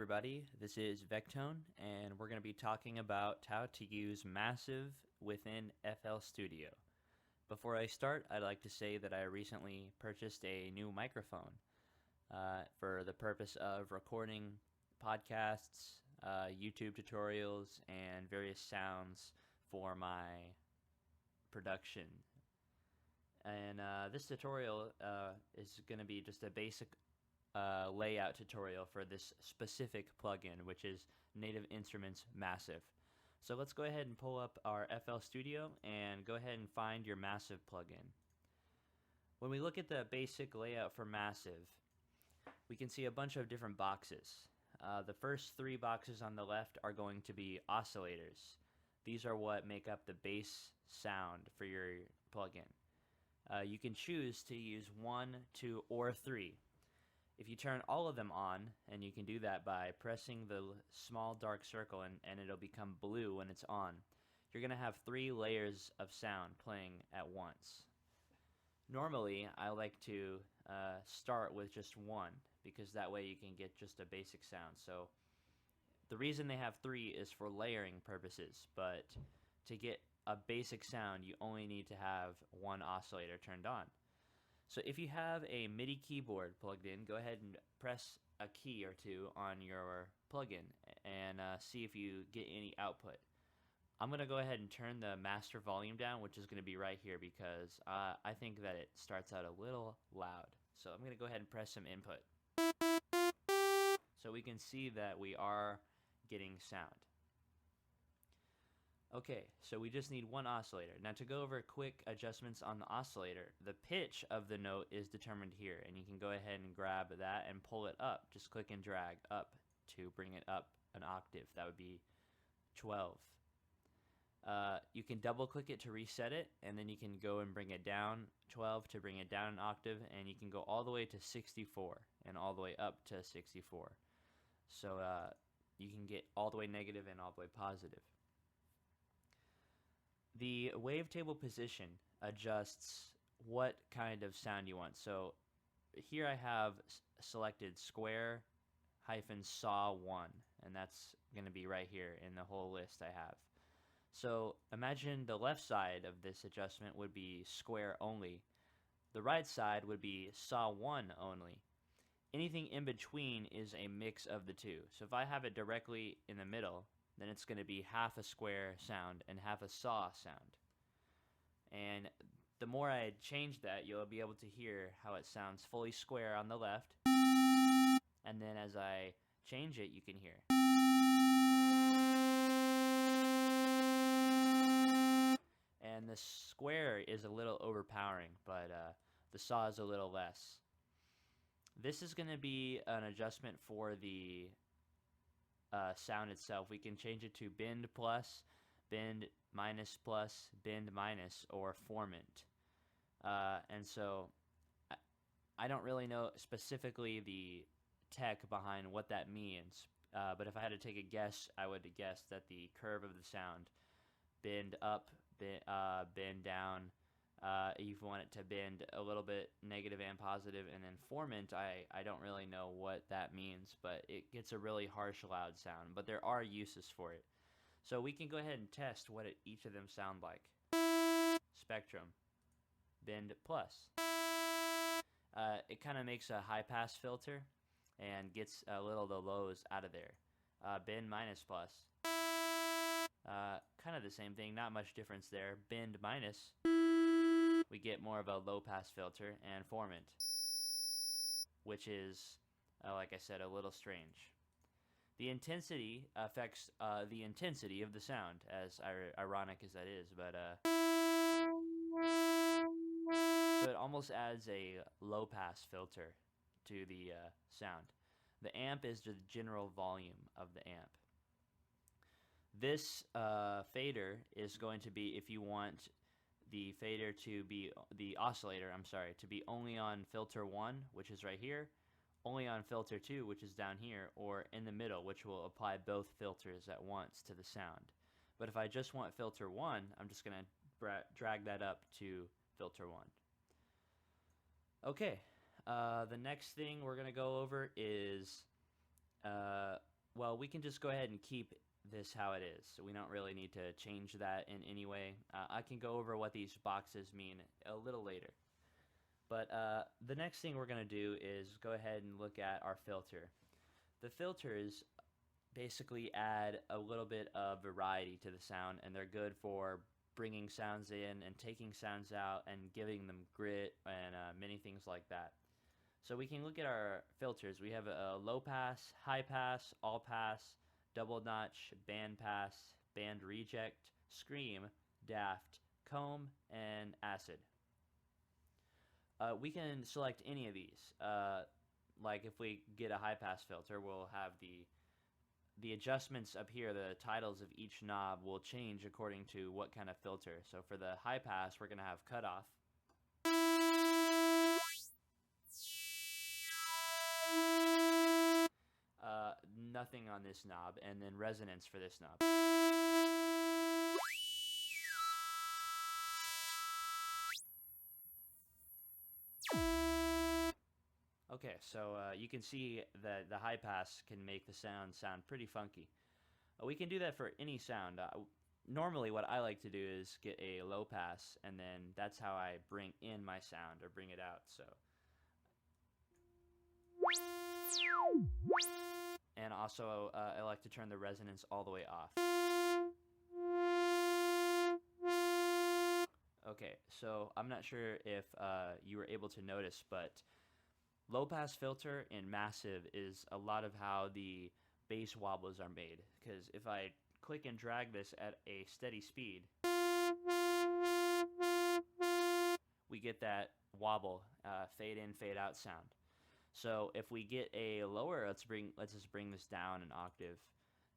everybody, this is Vekktone, and we're going to be talking about how to use Massive within FL Studio. Before I start, I'd like to say that I recently purchased a new microphone for the purpose of recording podcasts, YouTube tutorials, and various sounds for my production. And this tutorial is going to be just a basic layout tutorial for this specific plugin, which is Native Instruments Massive. So let's go ahead and pull up our FL Studio and go ahead and find your Massive plugin. When we look at the basic layout for Massive, we can see a bunch of different boxes. The first three boxes on the left are going to be oscillators. These are what make up the bass sound for your plugin. You can choose to use 1, 2, or 3. If you turn all of them on, and you can do that by pressing the small dark circle and it'll become blue when it's on, you're going to have 3 layers of sound playing at once. Normally, I like to start with just 1 because that way you can get just a basic sound. So the reason they have 3 is for layering purposes, but to get a basic sound you only need to have 1 oscillator turned on. So if you have a MIDI keyboard plugged in, go ahead and press a key or two on your plugin and see if you get any output. I'm going to go ahead and turn the master volume down, which is going to be right here because I think that it starts out a little loud. So I'm going to go ahead and press some input. So we can see that we are getting sound. Okay, so we just need 1 oscillator. Now to go over quick adjustments on the oscillator, the pitch of the note is determined here, and you can go ahead and grab that and pull it up. Just click and drag up to bring it up an octave. That would be 12. You can double click it to reset it, and then you can go and bring it down 12 to bring it down an octave, and you can go all the way to 64 and all the way up to 64. So you can get all the way negative and all the way positive. The wavetable position adjusts what kind of sound you want. So here I have selected square hyphen saw 1, and that's going to be right here in the whole list I have. So imagine the left side of this adjustment would be square only. The right side would be saw 1 only. Anything in between is a mix of the two. So if I have it directly in the middle, then it's going to be half a square sound and half a saw sound. And the more I change that, you'll be able to hear how it sounds fully square on the left. And then as I change it, you can hear. And the square is a little overpowering, but the saw is a little less. This is going to be an adjustment for the sound itself. We can change it to bend plus, bend minus plus, bend minus, or formant. And so I don't really know specifically the tech behind what that means, but if I had to take a guess, I would guess that the curve of the sound, bend up, bend down, if you want it to bend a little bit negative and positive, and then formant, I don't really know what that means, but it gets a really harsh loud sound, but there are uses for it. So we can go ahead and test what each of them sound like. Spectrum, bend plus. It kind of makes a high pass filter and gets a little of the lows out of there. Bend minus plus. Kind of the same thing, not much difference there. Bend minus, we get more of a low pass filter, and formant, which is, like I said, a little strange. The intensity affects the intensity of the sound, as ironic as that is, but so it almost adds a low pass filter to the sound. The amp is the general volume of the amp. This fader is going to be, if you want the fader to be, the oscillator, to be only on filter 1, which is right here, only on filter 2, which is down here, or in the middle, which will apply both filters at once to the sound. But if I just want filter 1, I'm just going to drag that up to filter 1. Okay, the next thing we're going to go over is Well, we can just go ahead and keep this how it is. So we don't really need to change that in any way. I can go over what these boxes mean a little later. But the next thing we're going to do is go ahead and look at our filter. The filters basically add a little bit of variety to the sound, and they're good for bringing sounds in and taking sounds out and giving them grit and many things like that. So we can look at our filters. We have a low pass, high pass, all pass, double notch, band pass, band reject, scream, daft, comb, and acid. We can select any of these. Like if we get a high pass filter, we'll have the adjustments up here, the titles of each knob will change according to what kind of filter. So for the high pass, we're going to have cutoff. Nothing on this knob, and then resonance for this knob. Okay, so you can see that the high pass can make the sound pretty funky. We can do that for any sound. Normally what I like to do is get a low pass, and then that's how I bring in my sound or bring it out. So, and also I like to turn the resonance all the way off. Okay, so I'm not sure if you were able to notice, but low pass filter in massive is a lot of how the bass wobbles are made, because if I click and drag this at a steady speed, we get that wobble, fade in, fade out sound. So if we get a lower, let's just bring this down an octave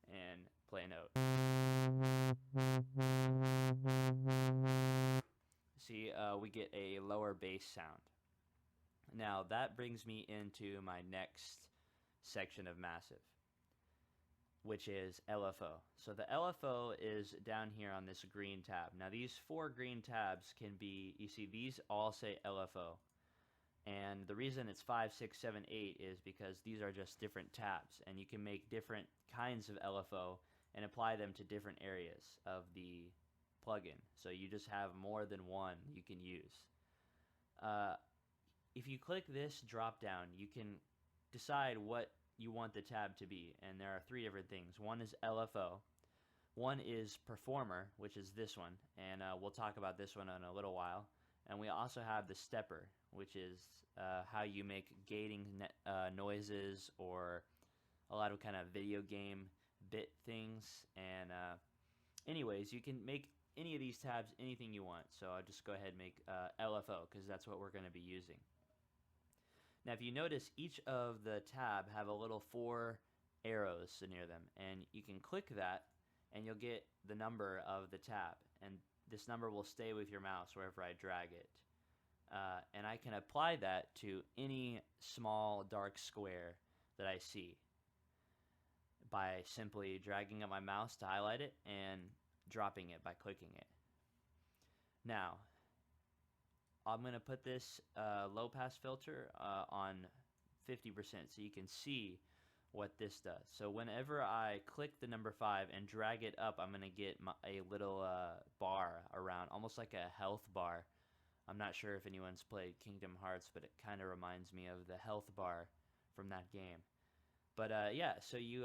and play a note. See, we get a lower bass sound. Now that brings me into my next section of massive, which is LFO. So the LFO is down here on this green tab. Now these 4 green tabs can be, you see these all say LFO. And the reason it's 5, 6, 7, 8 is because these are just different tabs, and you can make different kinds of LFO and apply them to different areas of the plugin. So you just have more than one you can use. If you click this drop down, you can decide what you want the tab to be, and there are 3 different things. One is LFO, one is performer, which is this one, and we'll talk about this one in a little while. And we also have the stepper, which is how you make gating noises or a lot of kind of video game bit things. And anyways, you can make any of these tabs anything you want. So I'll just go ahead and make LFO, because that's what we're going to be using. Now if you notice, each of the tab have a little 4 arrows near them, and you can click that and you'll get the number of the tab, and this number will stay with your mouse wherever I drag it. And I can apply that to any small dark square that I see by simply dragging up my mouse to highlight it and dropping it by clicking it. Now, I'm going to put this low pass filter on 50% so you can see what this does. So whenever I click the number 5 and drag it up, I'm going to get a little bar around, almost like a health bar. I'm not sure if anyone's played Kingdom Hearts, but it kind of reminds me of the health bar from that game. But yeah, so you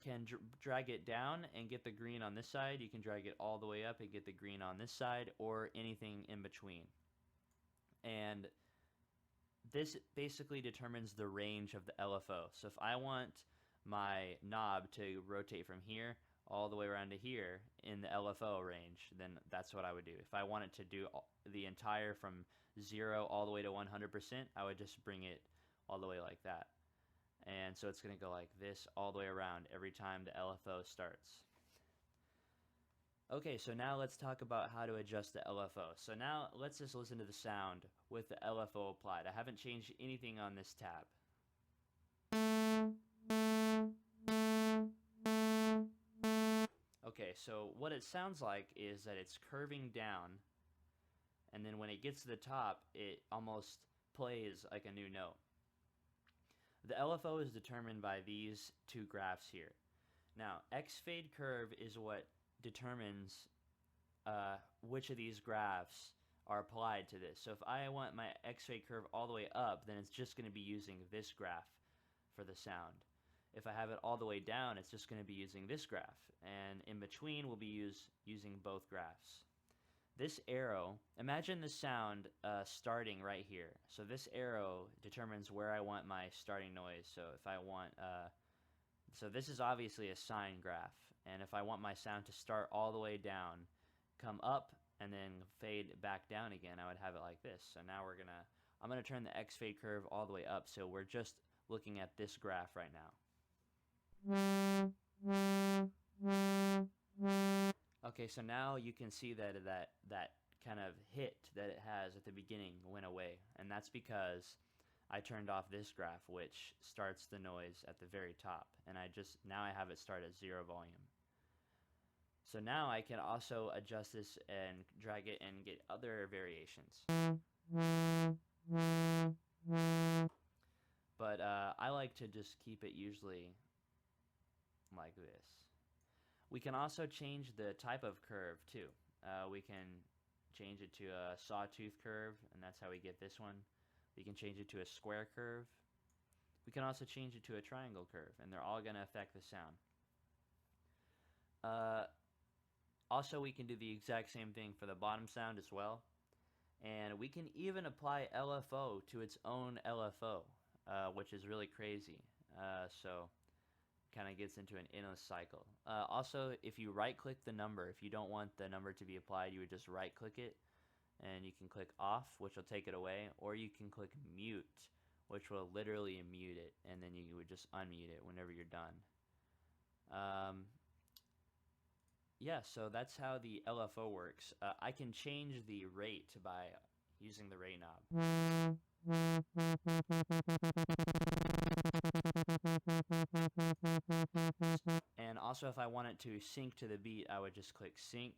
can drag it down and get the green on this side. You can drag it all the way up and get the green on this side, or anything in between. And this basically determines the range of the LFO. So if I want my knob to rotate from here all the way around to here in the LFO range, then that's what I would do. If I wanted to do the entire from 0 all the way to 100%, I would just bring it all the way like that. And so it's going to go like this all the way around every time the LFO starts. Okay, so now let's talk about how to adjust the LFO. So now let's just listen to the sound with the LFO applied. I haven't changed anything on this tab. Okay, so what it sounds like is that it's curving down, and then when it gets to the top, it almost plays like a new note. The LFO is determined by these 2 graphs here. Now, X fade curve is what determines which of these graphs are applied to this. So if I want my X fade curve all the way up, then it's just going to be using this graph for the sound. If I have it all the way down, it's just going to be using this graph. And in between, we'll be using both graphs. This arrow, imagine the sound starting right here. So this arrow determines where I want my starting noise. So if I want, so this is obviously a sine graph. And if I want my sound to start all the way down, come up, and then fade back down again, I would have it like this. So now I'm gonna turn the X fade curve all the way up. So we're just looking at this graph right now. Okay, so now you can see that kind of hit that it has at the beginning went away, and that's because I turned off this graph, which starts the noise at the very top, and now I have it start at 0 volume. So now I can also adjust this and drag it and get other variations. But I like to just keep it usually like this. We can also change the type of curve too. We can change it to a sawtooth curve, and that's how we get this one. We can change it to a square curve. We can also change it to a triangle curve, and they're all going to affect the sound. Also, we can do the exact same thing for the bottom sound as well. And we can even apply LFO to its own LFO, which is really crazy. So kind of gets into an endless cycle. Also, if you right-click the number, if you don't want the number to be applied, you would just right-click it, and you can click off, which will take it away, or you can click mute, which will literally mute it, and then you would just unmute it whenever you're done. Yeah, so that's how the LFO works. I can change the rate by using the rate knob. And also, if I want it to sync to the beat, I would just click sync.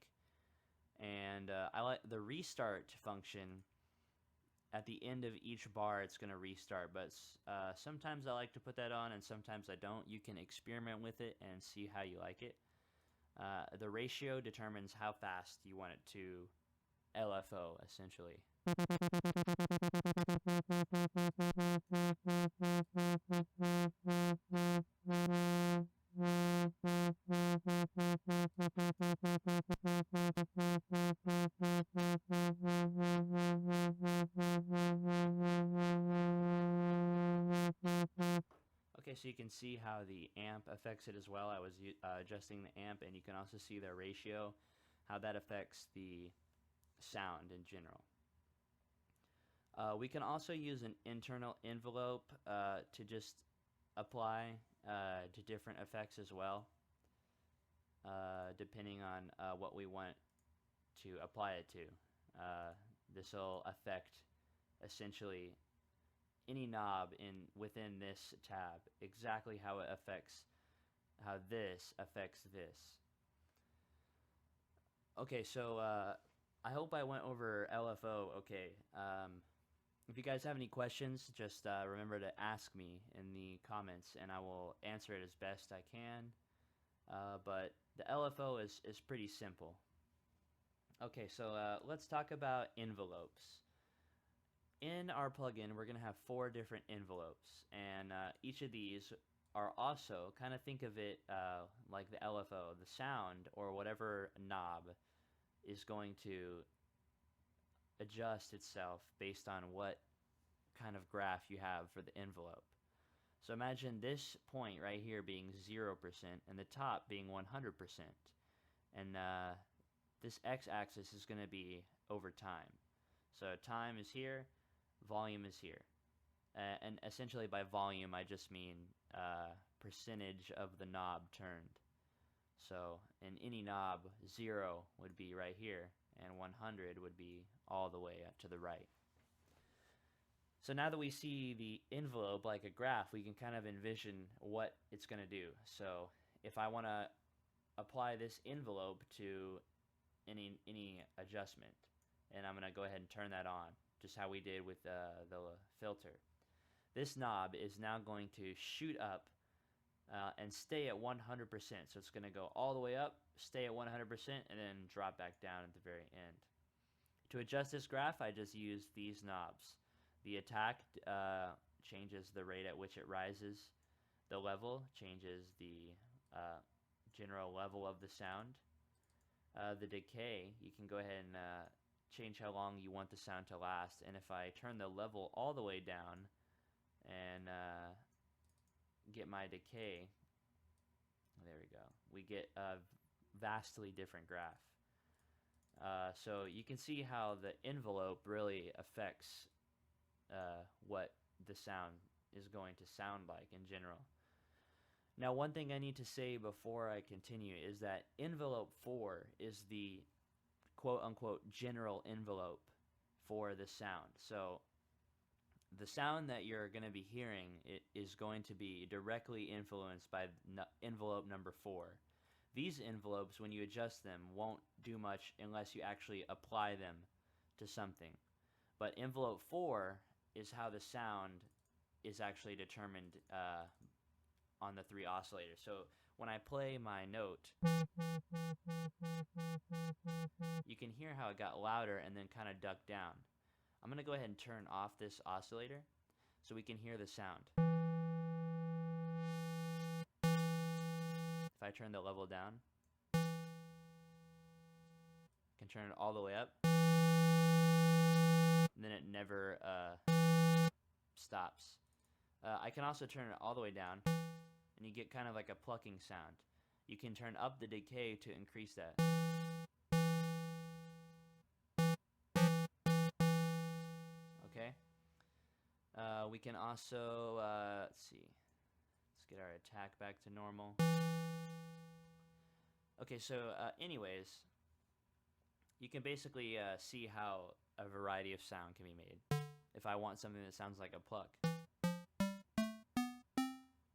And I like the restart function. At the end of each bar, it's going to restart, but sometimes I like to put that on and sometimes I don't. You can experiment with it and see how you like it. The ratio determines how fast you want it to LFO, essentially. Okay, so you can see how the amp affects it as well. I was adjusting the amp, and you can also see the ratio, how that affects the sound in general. We can also use an internal envelope to just apply to different effects as well, depending on what we want to apply it to. This will affect essentially any knob within this tab, exactly how this affects this. Okay, so I hope I went over LFO okay. If you guys have any questions, just remember to ask me in the comments, and I will answer it as best I can. But the LFO is pretty simple. Okay, so let's talk about envelopes. In our plugin, we're going to have 4 different envelopes, and each of these are also, kind of think of it like the LFO, the sound or whatever knob is going to adjust itself based on what kind of graph you have for the envelope. So imagine this point right here being 0% and the top being 100%. And this x-axis is going to be over time. So time is here, volume is here. And essentially by volume I just mean percentage of the knob turned. So in any knob, 0 would be right here, and 100 would be all the way up to the right. So now that we see the envelope like a graph, we can kind of envision what it's going to do. So if I want to apply this envelope to any adjustment, and I'm going to go ahead and turn that on, just how we did with the filter. This knob is now going to shoot up and stay at 100%. So it's going to go all the way up, stay at 100%, and then drop back down at the very end. To adjust this graph, I just use these knobs. The attack changes the rate at which it rises. The level changes the general level of the sound. The decay, you can go ahead and change how long you want the sound to last. And if I turn the level all the way down and get my decay, there we go. We get a vastly different graph. So you can see how the envelope really affects what the sound is going to sound like in general. Now, one thing I need to say before I continue is that envelope 4 is the quote-unquote general envelope for the sound. So the sound that you're going to be hearing is going to be directly influenced by envelope number 4. These envelopes, when you adjust them, won't do much unless you actually apply them to something. But envelope 4 is how the sound is actually determined on the 3 oscillators. So when I play my note, you can hear how it got louder and then kind of ducked down. I'm going to go ahead and turn off this oscillator so we can hear the sound. If I turn the level down, I can turn it all the way up, and then it never stops. I can also turn it all the way down, and you get kind of like a plucking sound. You can turn up the decay to increase that. Okay. We can also, let's see. Let's get our attack back to normal. Okay, so anyways, you can basically see how a variety of sound can be made. If I want something that sounds like a pluck,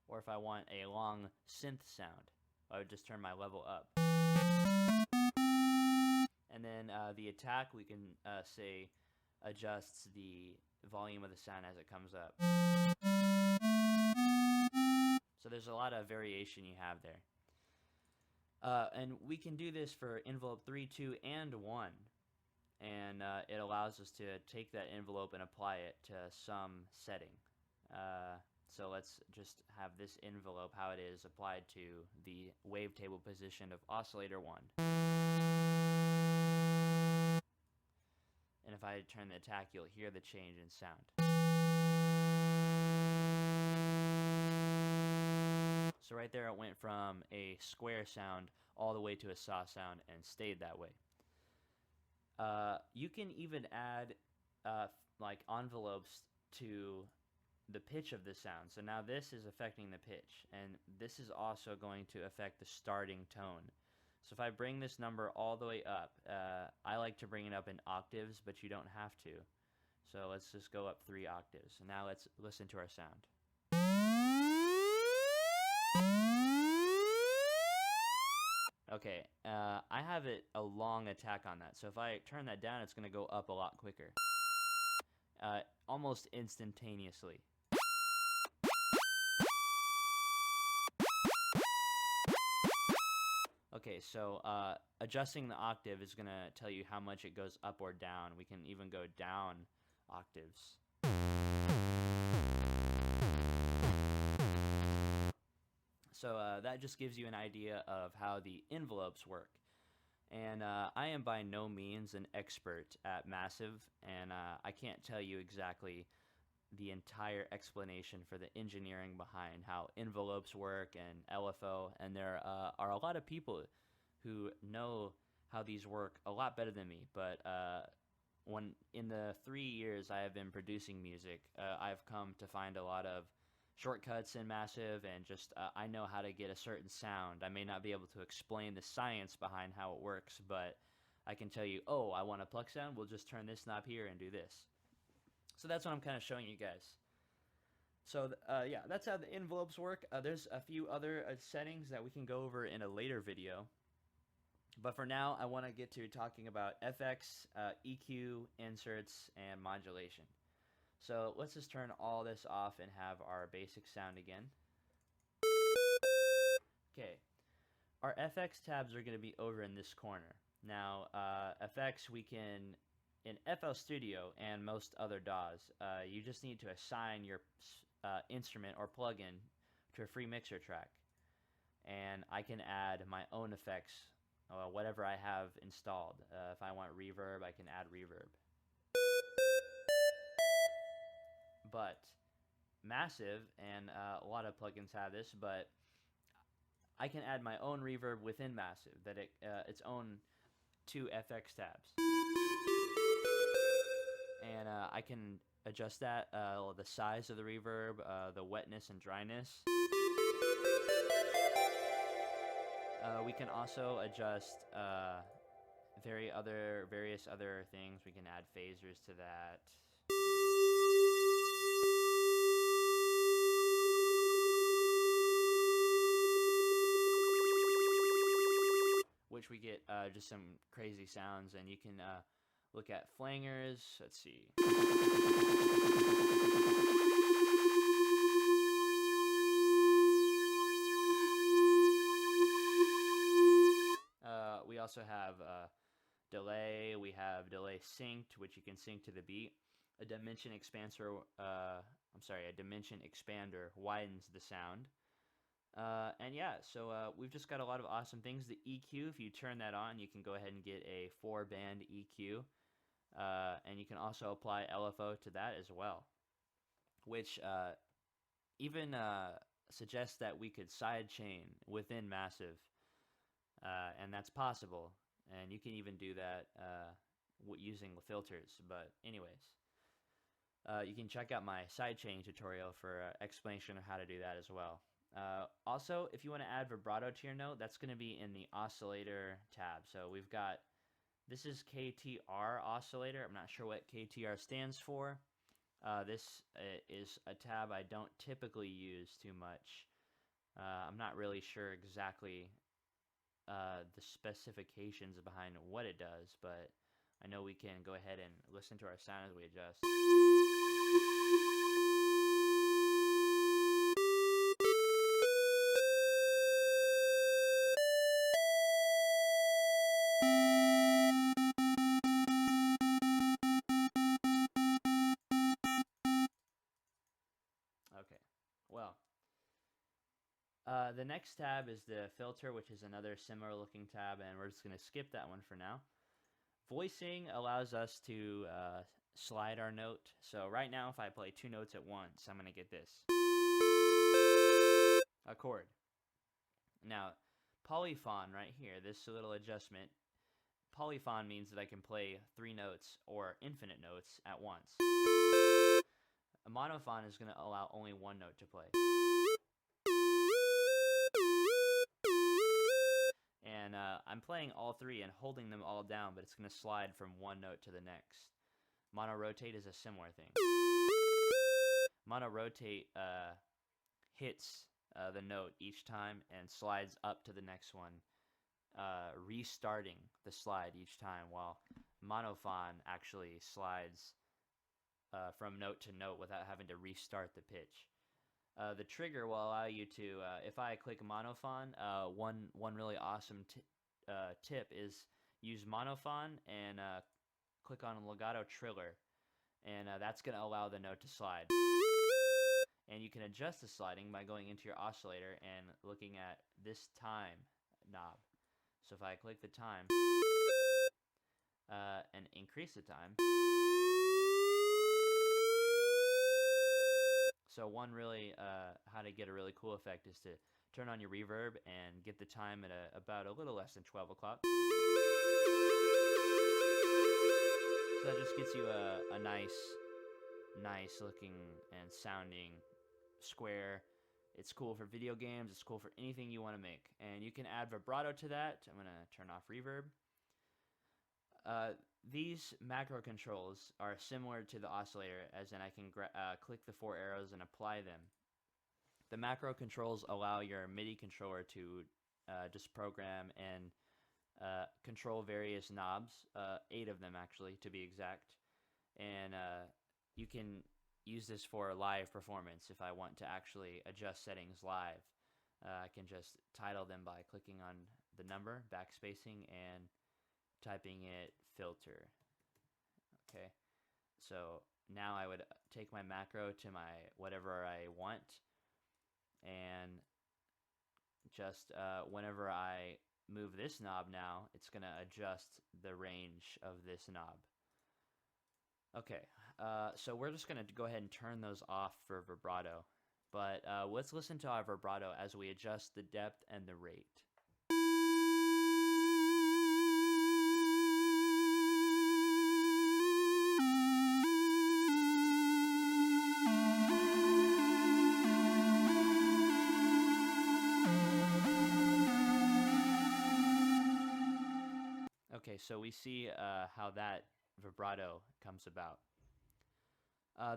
or if I want a long synth sound, I would just turn my level up. And then the attack, we can say adjusts the volume of the sound as it comes up. So there's a lot of variation you have there. And we can do this for envelope 3, 2, and 1. And it allows us to take that envelope and apply it to some setting. So let's just have this envelope, how it is applied to the wavetable position of oscillator 1. And if I turn the attack, you'll hear the change in sound. So right there it went from a square sound all the way to a saw sound and stayed that way. You can even add like envelopes to the pitch of the sound. So now this is affecting the pitch, and this is also going to affect the starting tone. So if I bring this number all the way up, I like to bring it up in octaves, but you don't have to. So let's just go up 3 octaves. And now let's listen to our sound. Okay, I have a long attack on that. So if I turn that down, it's going to go up a lot quicker. Almost instantaneously. Okay, so adjusting the octave is going to tell you how much it goes up or down. We can even go down octaves. So that just gives you an idea of how the envelopes work. And I am by no means an expert at massive, and I can't tell you exactly the entire explanation for the engineering behind how envelopes work and LFO, and there are a lot of people who know how these work a lot better than me, but when in the 3 years I have been producing music, I've come to find a lot of shortcuts in massive, and just I know how to get a certain sound. I may not be able to explain the science behind how it works, but I can tell you, oh, I want a pluck sound, we'll just turn this knob here and do this. So that's what I'm kind of showing you guys. So yeah, that's how the envelopes work. There's a few other settings that we can go over in a later video. But for now, I want to get to talking about FX, EQ, inserts, and modulation. So let's just turn all this off and have our basic sound again. Okay, our FX tabs are going to be over in this corner. Now, FX we can, in FL Studio and most other DAWs, you just need to assign your instrument or plugin to a free mixer track. And I can add my own effects, whatever I have installed. If I want reverb, I can add reverb. But Massive, and a lot of plugins have this, but I can add my own reverb within Massive, that its own two FX tabs. And I can adjust that, the size of the reverb, the wetness and dryness. We can also adjust various other things. We can add phasers to that. Which we get just some crazy sounds, and you can look at flangers. Let's see. We also have delay. We have delay synced, which you can sync to the beat. A dimension expander. A dimension expander widens the sound. And yeah, so we've just got a lot of awesome things. The EQ, if you turn that on, you can go ahead and get a 4-band EQ. And you can also apply LFO to that as well, which even suggests that we could sidechain within Massive, and that's possible. And you can even do that using the filters. But anyways, you can check out my sidechain tutorial for explanation of how to do that as well. Also, if you want to add vibrato to your note, that's going to be in the Oscillator tab. So we've got, this is KTR Oscillator. I'm not sure what KTR stands for. This is a tab I don't typically use too much. I'm not really sure exactly the specifications behind what it does, but I know we can go ahead and listen to our sound as we adjust. Okay, well, the next tab is the filter, which is another similar looking tab, and we're just going to skip that one for now. Voicing allows us to slide our note. So right now, if I play two notes at once, I'm going to get this. A chord. Now, polyphon right here, this little adjustment, polyphon means that I can play 3 notes or infinite notes at once. A monophon is going to allow only 1 note to play. And I'm playing all 3 and holding them all down, but it's going to slide from 1 note to the next. Mono rotate is a similar thing. Mono rotate hits the note each time and slides up to the next one, restarting the slide each time, while monophon actually slides from note to note without having to restart the pitch. The trigger will allow you to, if I click monophon, one really awesome tip is use monophon and click on legato triller, and that's going to allow the note to slide. And you can adjust the sliding by going into your oscillator and looking at this time knob. So if I click the time and increase the time, so one really, how to get a really cool effect is to turn on your reverb and get the time at about a little less than 12 o'clock. So that just gets you a nice looking and sounding square. It's cool for video games. It's cool for anything you want to make. And you can add vibrato to that. I'm going to turn off reverb. These macro controls are similar to the oscillator, as in I can click the 4 arrows and apply them. The macro controls allow your MIDI controller to just program and control various knobs, 8 of them actually to be exact. And you can use this for live performance if I want to actually adjust settings live. I can just title them by clicking on the number, backspacing, and typing it filter. Okay, so now I would take my macro to my whatever I want, and just whenever I move this knob now, it's going to adjust the range of this knob. Okay, so we're just going to go ahead and turn those off for vibrato. But let's listen to our vibrato as we adjust the depth and the rate. Okay, so we see how that vibrato comes about.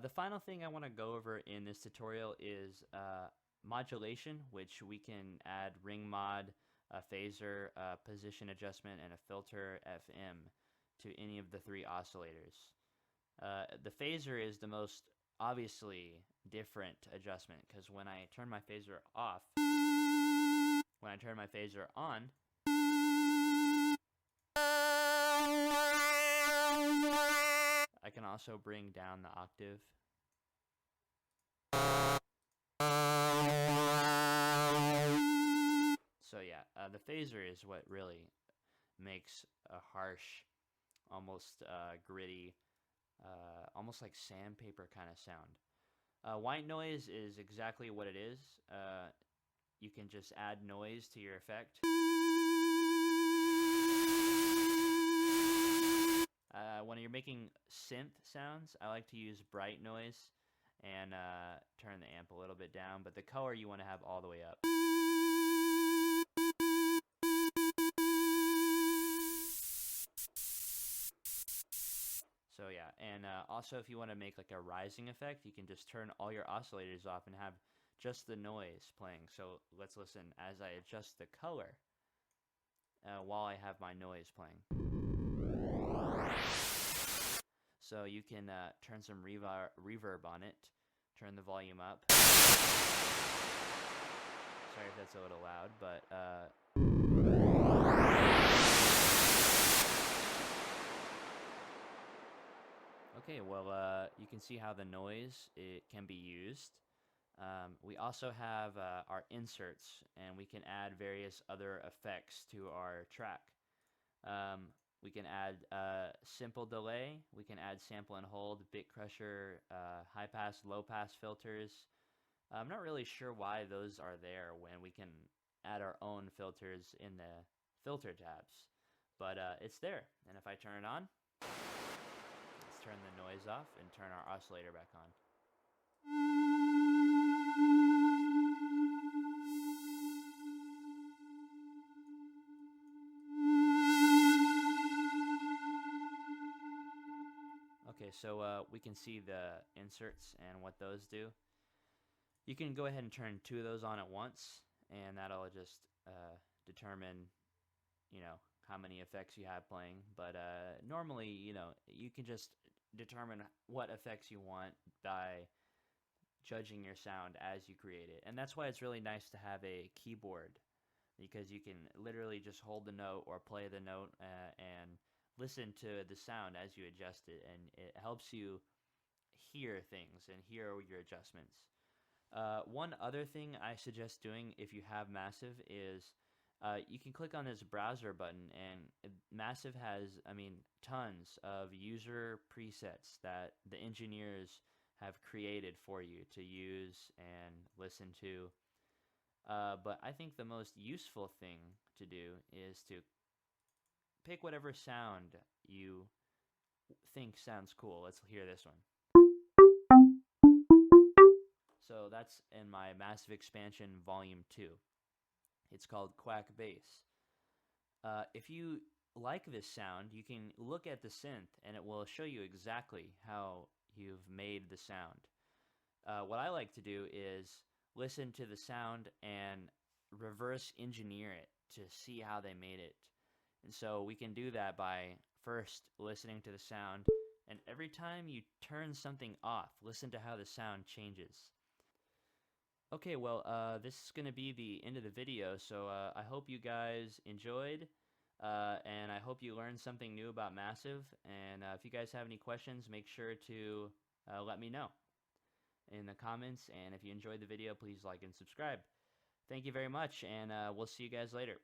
The final thing I want to go over in this tutorial is modulation, which we can add ring mod, a phaser, a position adjustment, and a filter FM to any of the three oscillators. The phaser is the most obviously different adjustment because when I turn my phaser off, when I turn my phaser on, I can also bring down the octave. So yeah, the phaser is what really makes a harsh, almost gritty, almost like sandpaper kind of sound. White noise is exactly what it is. You can just add noise to your effect. When you're making synth sounds, I like to use bright noise and turn the amp a little bit down, but the color you want to have all the way up. So yeah, and also if you want to make like a rising effect, you can just turn all your oscillators off and have just the noise playing. So let's listen as I adjust the color while I have my noise playing. So you can turn some reverb on it, turn the volume up. Sorry if that's a little loud, but okay, well, you can see how the noise can be used. We also have our inserts, and we can add various other effects to our track. We can add simple delay, we can add sample and hold, bit crusher, high pass, low pass filters. I'm not really sure why those are there when we can add our own filters in the filter tabs, but it's there. And if I turn it on, let's turn the noise off and turn our oscillator back on. Okay, so we can see the inserts and what those do. You can go ahead and turn two of those on at once, and that'll just determine, how many effects you have playing. But normally, you can just determine what effects you want by judging your sound as you create it. And that's why it's really nice to have a keyboard, because you can literally just hold the note or play the note and listen to the sound as you adjust it, and it helps you hear things and hear your adjustments. One other thing I suggest doing if you have Massive is you can click on this browser button, and Massive has, tons of user presets that the engineers have created for you to use and listen to. But I think the most useful thing to do is to pick whatever sound you think sounds cool. Let's hear this one. So that's in my Massive Expansion Volume 2. It's called Quack Bass. If you like this sound, you can look at the synth and it will show you exactly how you've made the sound. What I like to do is listen to the sound and reverse engineer it to see how they made it. And so we can do that by first listening to the sound, and every time you turn something off, listen to how the sound changes. Okay, well, this is going to be the end of the video, so I hope you guys enjoyed, and I hope you learned something new about Massive. And if you guys have any questions, make sure to let me know in the comments. And if you enjoyed the video, please like and subscribe. Thank you very much, and we'll see you guys later.